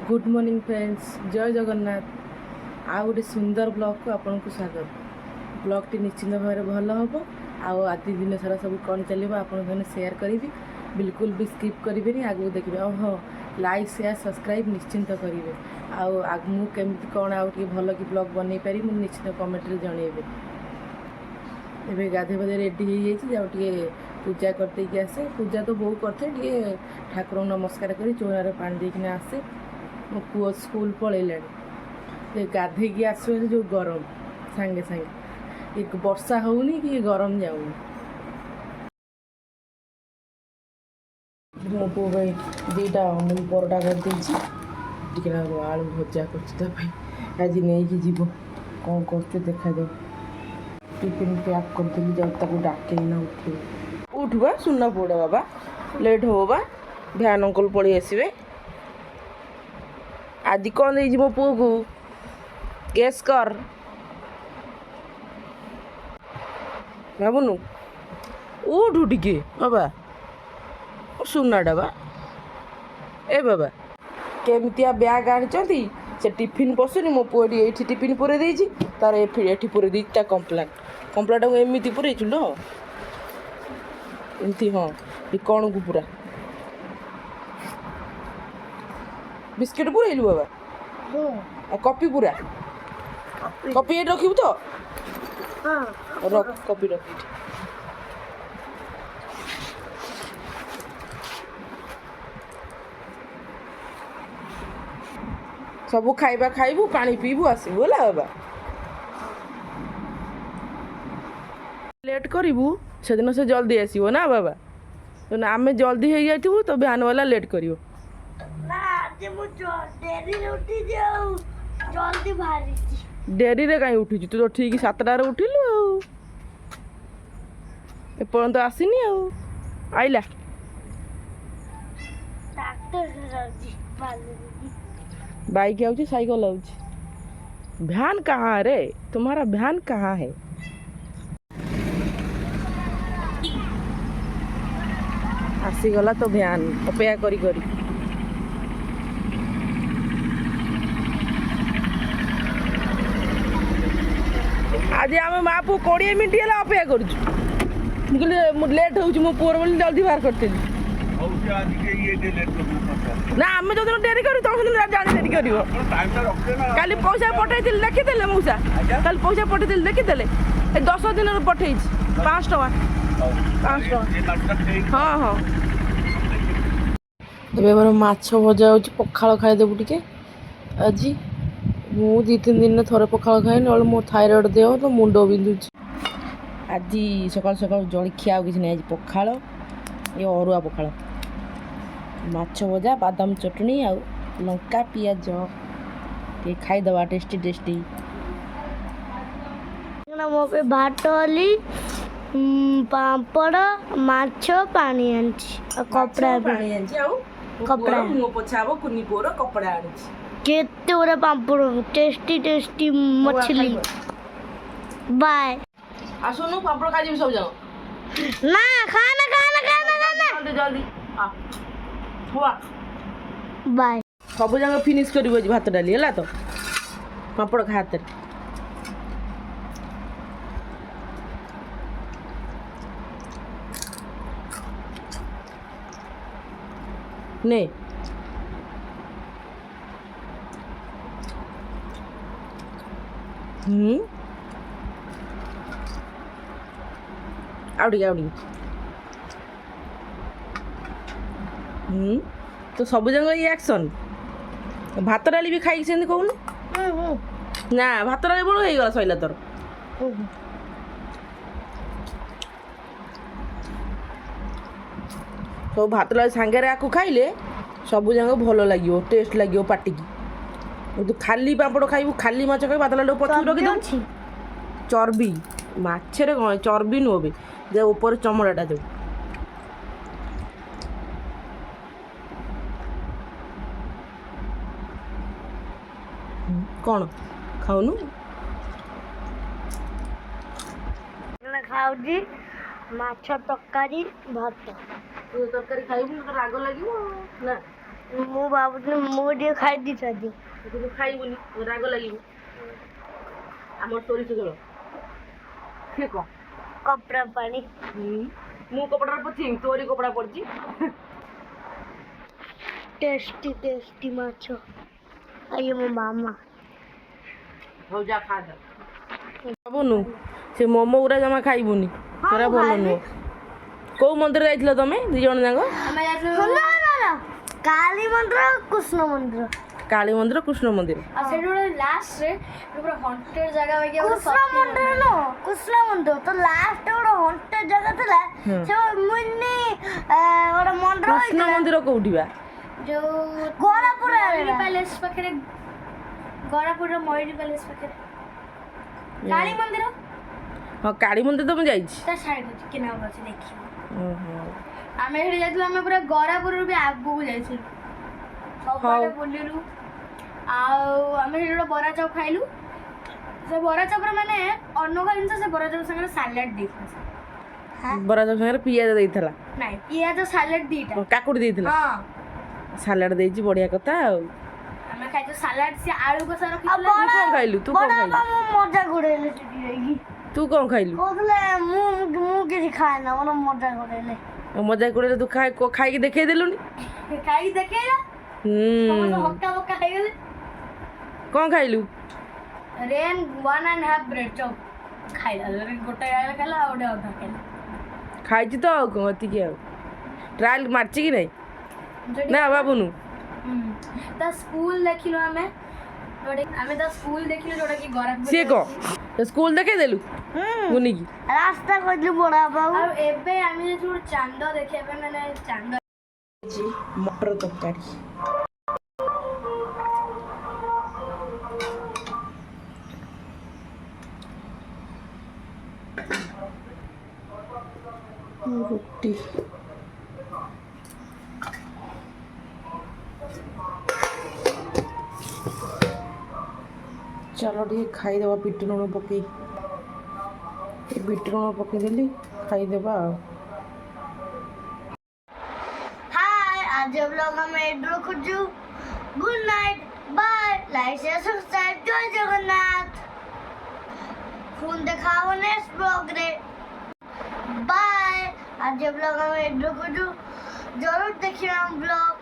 Good morning friends, जय जगन्नाथ। आ गोटे सुंदर ब्लॉग को आपन को स्वागत। ब्लॉग टी निश्चिंत भाव भल हम आदि दिन सारा सब कौन चलो आपने सेयार करी बिल्कुल भी स्किप करेंगे आगू देखिए हाँ लाइक शेयर सब्सक्राइब निश्चिंत करेंगे आगू केमती कौन आगे भल कि ब्लॉग बनई पारि मुझे निश्चित कमेंट जनइबे। एबे गाधे बधे रेडी हो जाए पूजा करते आसे पूजा तो बहुत करते ठाकुर नमस्कार कर चौरार पानी देकिना आसे मो पुओ स्कूल पलैलानी गाधे आसो जो गरम सांगे सांगे एक वर्षा होनी कि गरम जाऊनी। मो पुओ भाई दीटा अमूल परोटा कर आलू भजा कर आज नहीं जीव कौन कर देखा दे टिफिन पैक करदेली जब तक डाके ना उठे उठवा सुनना पड़ा बाबा लेट हो बा भैन अंकल पलि आसवे। आज कौन दे मो पुओ को गेस कर बाबुनु उठ उठिके बाबा सुनाटा बा ए बाबा केमतिया ब्याग आनी से टिफिन पशुनी मो पुओ ये टिफिन पूरे देती तार ये पूरे दी कम्प्लाटा को एमती पूरे लो एमती हाँ ये कौन को पूरा बिस्किट पूरेलु बाबा कॉपी पूरा कॉपी ये रखिबु तो रख कॉपी रखी सब खाइबा खाइबु पानी पीबु आसबु होला बाबा लेट करिबु से दिन से जल्दी आसबो ना बाबा तो ना आमे जल्दी हो जाइबु तो भ्यान वाला लेट करियो डेरी रे कहीं उठी तू तो ठीक 7टार उठिलु एपर्यंत आसीनी आइला बाइक आउची साइकिल आउची भ्यान कहाँ रे तुम्हारा भ्यान कहाँ है। आसीगला तो भ्यान अपेक्षा करी करी आज आम माँ पु 20 मिनट है अपेक्षा कर लेट हो पुअर बोली जल्दी बाहर करते ना आम जो दिन डेरी करूँ तुम दिन जाने डेरी कर काली पैसा पठे देखीदे मौसा कल पैसा पठे देखीदे 10 दिन पठे 5 टका 5 टका हाँ हाँ ए मोर माछ भजा हो पखाड़ खाईदेबू टे आज मु 2-3 दिन थोड़े पखाड़ खाए ना मो थायरॉइड देह तो मुंड बिंधु आज सकाल सकाल जलखिया किसी नहीं आज पखाड़ ये अरुआ पखाड़ माछ भजा बादाम चटनी आ लंका पियाज ये खाईदवा टेस्टी टेस्टी मो पे भात वाली पापड़ माछ पानी आनी कपड़ा पानी आनी कपड़ा मो पोछाबो कुनी पोर कपड़ा आनी केते ओरे पापड़ टेस्टी टेस्टी मछली बाय आ सुनो पापड़ काजी सब जाओ ना खाना खाना खाना खाना जल्दी जल्दी आ हुआ बाय सब जगह फिनिश करिवो भात डाली हला तो पापड़ खा हाथ नहीं आवड़ी आवड़ी तो सब जगह ये एक्शन भात डाली भी खाई कहून ना भात डाली बड़ हो गला सैला तोर सब भात डाली सांगे आकु खाइले सब जगह भल लगे टेस्ट लगे पाटी की तू खाली पापड़ खाइबू खाली माछ खाइबू भात डाली पछू रखी चर्बी माछरे कौन चर्बी नुहे जे ऊपर चमड़ाटा जो कौन खाऊनु खाऊजी माछ तरकारी भात तू तरकारी खाइबू तो राग लगे ना ମୁଁ ଭାବୁଥିଲି ମୁଁ ଟିକେ ଖାଇ ଦେଇଥାନ୍ତି। ତୁ ଖାଇବୁନି ରାଗ ଲାଗିବ। ଆମର ସୋରିଷ ଝୋଳ ସେ କଣ କପଡ଼ା ପାଣି ମୁଁ କପଡ଼ାରେ ପଚିବି ତୋରି କପଡ଼ା ପଡ଼ିଛି। टेस्टी टेस्टी माछ आइए ମୋ ମାମା ହଉ ଯା ଖା ଯା। ଖାଇବୁନୁ ସେ ମୋମୋ ଗୁରା ଜମା ଖାଇବୁନି ସେରା ଭଲ ନୁହଁ। କୋଉ ମନ୍ଦିର ଯାଇଥିଲ ତମେ ଦି ଜଣ ଯାକ? କାଳୀ ମନ୍ଦିର କୃଷ୍ଣ ମନ୍ଦିର। କାଳୀ ମନ୍ଦିର କୃଷ୍ଣ ମନ୍ଦିର ଆଉ ସେଠି ଗୋଟେ ଲାଷ୍ଟରେ ପୁରା ହଣ୍ଟେଡ୍ ଜାଗା ବାଗିଆ ଗୋଟେ କୃଷ୍ଣ ମନ୍ଦିର ନୁହଁ କୃଷ୍ଣ ମନ୍ଦିର ତ ଲାଷ୍ଟ ଗୋଟେ ହଣ୍ଟେଡ୍ ଜାଗା ଥିଲା। ସେ ମୁନି ଗୋଟେ ମନ୍ଦିର କୃଷ୍ଣ ମନ୍ଦିର କୋଉଠି ବା? ଯୋଉ ଗୋରାପୁର ମୟୂରୀ ପ୍ୟାଲେସ୍ ପାଖରେ ଗୋରାପୁରର ମୟୂରୀ ପ୍ୟାଲେସ୍ ପାଖରେ କାଳୀ ମନ୍ଦିର। ହଁ କାଳୀ ମନ୍ଦିର ତ ମୁଁ ଯାଇଛି। ତା ସାଇଡ୍ ଅଛି କିନାର ଅଛି ଦେଖିବ। ଓହୋ ଆମେ ସେଠି ଯାଇଥିଲୁ ଆମେ ପୁରା ଗୋରାପୁରରୁ ବି ଆଗକୁ ଯାଇଥିଲୁ ସବୁଆଡ଼େ ବୁଲିଲୁ। ଆଉ ଆମେ ସେଠି ଗୋଟେ ବରା ଚପ୍ ଖାଇଲୁ। ସେ ବରା ଚପ୍ରେ ମାନେ ଅନୋଖା ଜିନିଷ ସେ ବରା ଚପ୍ ସାଙ୍ଗରେ ସାଲାଡ୍ ଦେଇଥିଲା। ବରା ଚପ୍ ସାଙ୍ଗରେ ପିଆଜ ଦେଇଥିଲା ନାଇଁ ପିଆଜ ସାଲାଡ୍ ଦିଟା କାକୁଡ଼ି ଦେଇଥିଲା ହଁ ସାଲାଡ ଦେଇଛି ବଢିଆ କଥା ଆଉ। ଆମେ ଖାଇଛୁ ସାଲାଡ୍ ସେ ଆଳୁ କଷା ତୁ ରଖିଥିଲା। କଣ ଖାଇଲୁ? ତୁ କଣ ଖାଇଲୁ? ମଜା ଘୁରେଇଲେ ସେଠି ଯାଇକି ତୁ କଣ ଖାଇଲୁ? କହୁଥିଲେ ମୁଁ କିଛି ଖାଏ ନା ମୋର ମଜା ଘୁରେଇଲେ। ମଜା କରିଲେ ତୁ ଖାଇକି ଦେଖେଇ ଦେଲୁନି। ଖାଇକି ଦେଖେଇଲା ସମସ୍ତେ ହକା ବକା ହେଇଗଲେ। କଣ ଖାଇଲୁ? ରେନ୍ 1.5 ବ୍ରେଡ୍ ଚପ୍ ଖାଇଲା ଗୋଟେ ଜାଗାରେ ଖାଇଲା ଆଉ ଗୋଟେ ଅଧା ଖାଇଲା। ଖାଇଛି ତ ଆଉ କଣ ଏତିକି ଆଉ। ଟ୍ରାଏଲ୍ ମାରିଛି କି ନାଇଁ ନା ବାବୁନୁ? ତା ସ୍କୁଲ ଦେଖିଲୁ ଆମେ ତା ସ୍କୁଲ ଦେଖିଲୁ ଯୋଉଟା କି ଗୋରାପୁର। ସିଏ କଣ ସ୍କୁଲ ଦେଖେଇ ଦେଲୁ ବୁନିକି? ରାସ୍ତା କହିଥିଲି ବଡ ବାବୁ। ଆଉ ଏବେ ଆମେ ଯାଇଛୁ ଗୋଟେ ଚାନ୍ଦ ଦେଖିବା ପାଇଁ ମାନେ ଚାନ୍ଦ ମଟର ତରକାରୀ ରୁଟି ଚାଲ ଟିକେ ଖାଇଦେବା ବିଟ ଲୁଣ ପକେଇ ବିଟ ଲୁଣ ପକେଇଦେଲି ଖାଇଦେବା ଆଉ। हाय आज व्लॉग हम एंड रखुଛୁ good night bye like share subscribe Jai Jagannath phone देखाओ नेक्स्ट ब्लॉग रे बाय आज व्लॉग हम एंड रखुଛୁ जरूर देखिए हम ब्लॉग